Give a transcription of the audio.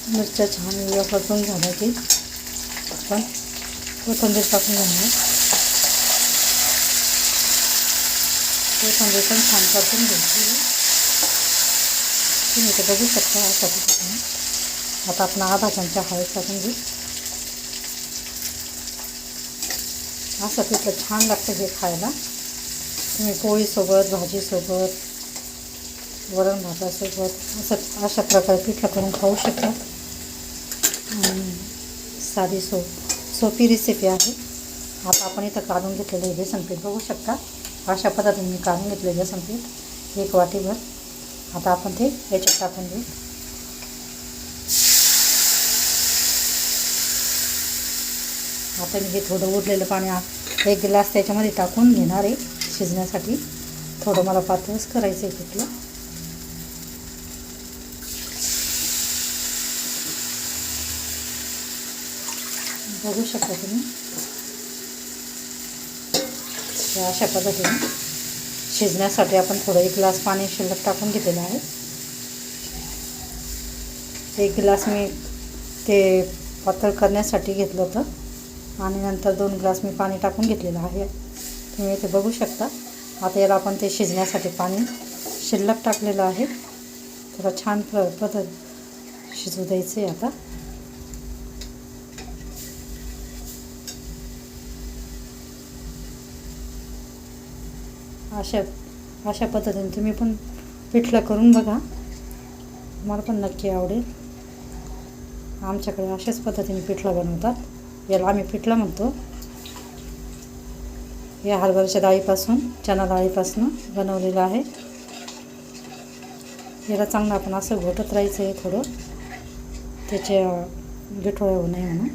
मिरच्या छान परतून झाल्या की आपण कोथिंबीर टाकून घेणार. कोथिंबीर पण छान परतून घ्यायची. तुम्ही ते बघू शकता अशा पद्धतीने. आता आपण अर्धा चमचा हळद टाकून घेऊ. असं पिठलं छान लागतं हे खायला. तुम्ही पोळीसोबत, भाजीसोबत, वरण भातासोबत अशा प्रकारे पिठलं करून खाऊ शकता. साधी सोपी रेसिपी आहे. आता आपण इथं काढून घेतलेलं हे बेसन पीठ बघू शकता. अशा पद्धतीने मी काढून घेतलेलं बेसन पीठ 1 वाटीभर. आता आपण ते याच्यात टाकून देऊ. आता मी हे थोडं उरलेलं पाणी 1 ग्लास त्याच्यामध्ये टाकून घेणार आहे शिजण्यासाठी. थोडं मला पातळच करायचं आहे पिठलं. बघू शकता तुम्ही. अशा पद्धतीने शिजण्यासाठी आपण थोडं 1 ग्लास पाणी शिल्लक टाकून घेतलेलं आहे. 1 ग्लास मी ते पातळ करण्यासाठी घेतलं होतं आणि नंतर 2 ग्लास मी पाणी टाकून घेतलेलं आहे. तुम्ही इथे बघू शकता. आता याला आपण ते शिजण्यासाठी पाणी शिल्लक टाकलेलं आहे. थोडं छान पद्धत शिजू द्यायचं आहे. आता अशा पद्धतीने तुम्ही पण पिठलं करून बघा. मला पण नक्की आवडेल. आमच्याकडे अशाच पद्धतीने पिठलं बनवतात. याला आम्ही पिठलं म्हणतो. या हरभऱ्याच्या डाळीपासून, चणा डाळीपासून बनवलेलं आहे. याला चांगलं आपण असं घोटत राहायचं आहे थोडं, त्याचे बिठोळे होऊ नये म्हणून.